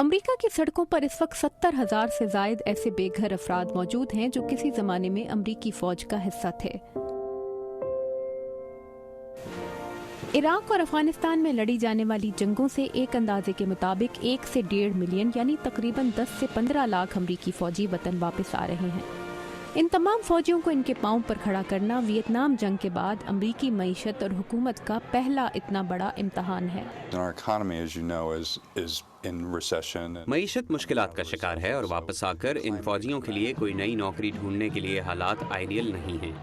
امریکہ کی سڑکوں پر اس وقت 70,000 سے زائد ایسے بے گھر افراد موجود ہیں جو کسی زمانے میں امریکی فوج کا حصہ تھے۔ عراق اور افغانستان میں لڑی جانے والی جنگوں سے ایک اندازے کے مطابق 1 سے 1.5 ملین یعنی تقریباً 10 سے 15 لاکھ امریکی فوجی وطن واپس آ رہے ہیں۔ ان تمام فوجیوں کو ان کے پاؤں پر کھڑا کرنا ویتنام جنگ کے بعد امریکی معیشت اور حکومت کا پہلا اتنا بڑا امتحان ہے۔ معیشت مشکلات کا شکار ہے اور واپس آ کر ان فوجیوں کے لیے کوئی نئی نوکری ڈھونڈنے کے لیے حالات آئیڈیل نہیں ہیں۔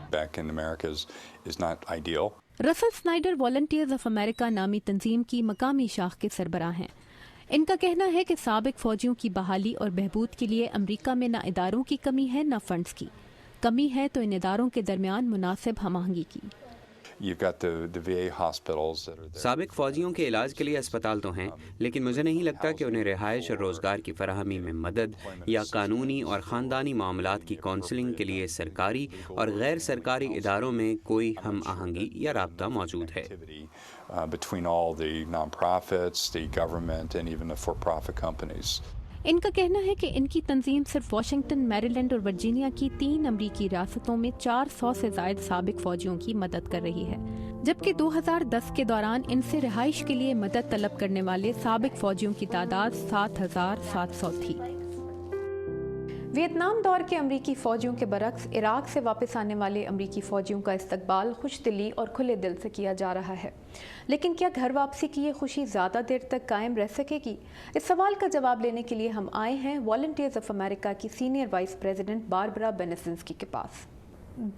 رسل سنائڈر والنٹیئرز آف امریکہ نامی تنظیم کی مقامی شاخ کے سربراہ ہیں۔ ان کا کہنا ہے کہ سابق فوجیوں کی بحالی اور بہبود کے لیے امریکہ میں نہ اداروں کی کمی ہے نہ فنڈز کی کمی ہے، تو ان اداروں کے درمیان مناسب ہم آہنگی کی۔ سابق فوجیوں کے علاج کے لیے اسپتال تو ہیں، لیکن مجھے نہیں لگتا کہ انہیں رہائش اور روزگار کی فراہمی میں مدد یا قانونی اور خاندانی معاملات کی کونسلنگ کے لیے سرکاری اور غیر سرکاری اداروں میں کوئی ہم آہنگی یا رابطہ موجود ہے۔ ان کا کہنا ہے کہ ان کی تنظیم صرف واشنگٹن، میریلینڈ اور ورجینیا کی 3 امریکی ریاستوں میں 400 سے زائد سابق فوجیوں کی مدد کر رہی ہے، جبکہ 2010 کے دوران ان سے رہائش کے لیے مدد طلب کرنے والے سابق فوجیوں کی تعداد 7,700 تھی۔ ویتنام دور کے امریکی فوجیوں کے برعکس عراق سے واپس آنے والے امریکی فوجیوں کا استقبال خوش دلی اور کھلے دل سے کیا جا رہا ہے، لیکن کیا گھر واپسی کی یہ خوشی زیادہ دیر تک قائم رہ سکے گی؟ اس سوال کا جواب لینے کے لیے ہم آئے ہیں والنٹیئرز آف امریکہ کی سینئر وائس پریزیڈنٹ باربرا بینسنسکی کے پاس۔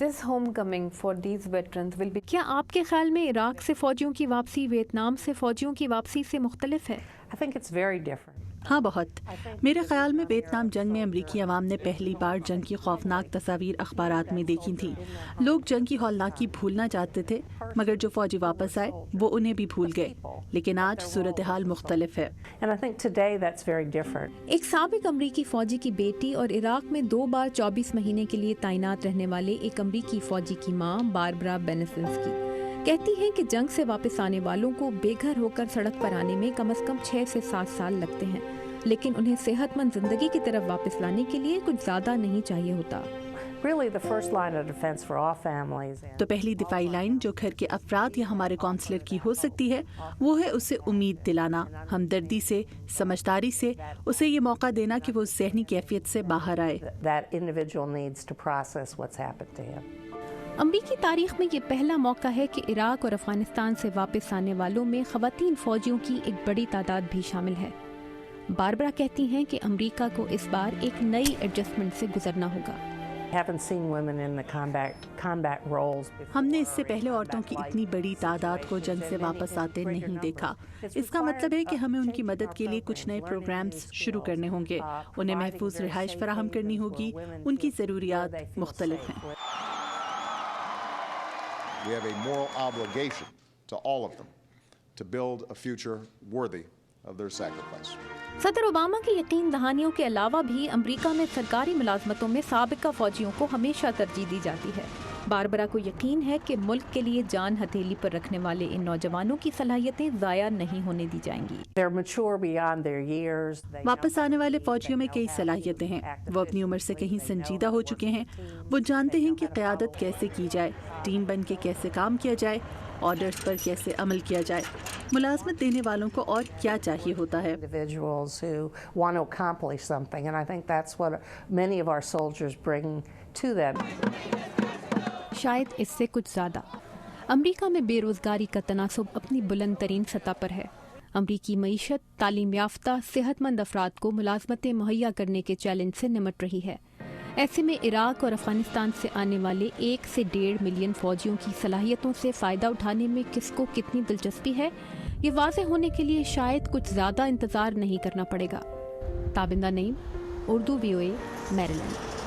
This homecoming for these veterans will be... کیا آپ کے خیال میں عراق سے فوجیوں کی واپسی ویتنام سے فوجیوں کی واپسی سے مختلف ہے؟ I think it's very different. ہاں بہت۔ میرے خیال میں ویتنام جنگ میں امریکی عوام نے پہلی بار جنگ کی خوفناک تصاویر اخبارات میں دیکھی تھیں۔ لوگ جنگ کی ہولناکی بھولنا چاہتے تھے، مگر جو فوجی واپس آئے وہ انہیں بھی بھول گئے۔ لیکن آج صورتحال مختلف ہے۔ And I think today that's very different. ایک سابق امریکی فوجی کی بیٹی اور عراق میں 2 بار 24 مہینے کے لیے تعینات رہنے والے ایک امریکی فوجی کی ماں باربرا بینسنسکی کہتی ہیں کہ جنگ سے واپس آنے والوں کو بے گھر ہو کر سڑک پر آنے میں کم از کم 6 سے 7 سال لگتے ہیں، لیکن انہیں صحت مند زندگی کی طرف واپس لانے کے لیے کچھ زیادہ نہیں چاہیے ہوتا۔ Really the first line of defense for all families. تو پہلی دفاعی لائن جو گھر کے افراد یا ہمارے کونسلر کی ہو سکتی ہے وہ ہے اسے امید دلانا، ہمدردی سے، سمجھداری سے، اسے یہ موقع دینا کہ وہ ذہنی کیفیت سے باہر آئے۔ That individual needs to process what's happened to him. امریکی تاریخ میں یہ پہلا موقع ہے کہ عراق اور افغانستان سے واپس آنے والوں میں خواتین فوجیوں کی ایک بڑی تعداد بھی شامل ہے۔ باربرا کہتی ہیں کہ امریکہ کو اس بار ایک نئی ایڈجسٹمنٹ سے گزرنا ہوگا۔ Haven't seen women in the combat roles before. ہم نے اس سے پہلے عورتوں کی اتنی بڑی تعداد کو جنگ سے واپس آتے نہیں دیکھا۔ اس کا مطلب ہے کہ ہمیں ان کی مدد کے لیے کچھ نئے پروگرامز شروع کرنے ہوں گے، انہیں محفوظ رہائش فراہم کرنی ہوگی، ان کی ضروریات مختلف ہیں۔ We have a moral obligation to all of them to build a future worthy of their sacrifice. صدر اوباما کی یقین دہانیوں کے علاوہ بھی امریکہ میں سرکاری ملازمتوں میں سابقہ فوجیوں کو ہمیشہ ترجیح دی جاتی ہے۔ باربرا کو یقین ہے کہ ملک کے لیے جان ہتھیلی پر رکھنے والے ان نوجوانوں کی صلاحیتیں ضائع نہیں ہونے دی جائیں گی۔ They're mature beyond their years. واپس آنے والے فوجیوں میں کئی صلاحیتیں ہیں، وہ اپنی عمر سے کہیں سنجیدہ ہو چکے ہیں، وہ جانتے ہیں کہ قیادت کیسے کی جائے، ٹیم بن کے کیسے کام کیا جائے، آرڈرز پر کیسے عمل کیا جائے، ملازمت دینے والوں کو اور کیا چاہیے ہوتا ہے۔ Individuals who want to accomplish something, and I think that's what many of our soldiers bring to them. شاید اس سے کچھ زیادہ۔ امریکہ میں بے روزگاری کا تناسب اپنی بلند ترین سطح پر ہے۔ امریکی معیشت تعلیم یافتہ صحت مند افراد کو ملازمتیں مہیا کرنے کے چیلنج سے نمٹ رہی ہے۔ ایسے میں عراق اور افغانستان سے آنے والے 1 سے 1.5 ملین فوجیوں کی صلاحیتوں سے فائدہ اٹھانے میں کس کو کتنی دلچسپی ہے، یہ واضح ہونے کے لیے شاید کچھ زیادہ انتظار نہیں کرنا پڑے گا۔ تابندہ نعیم، اردو VOA، میریلینڈ۔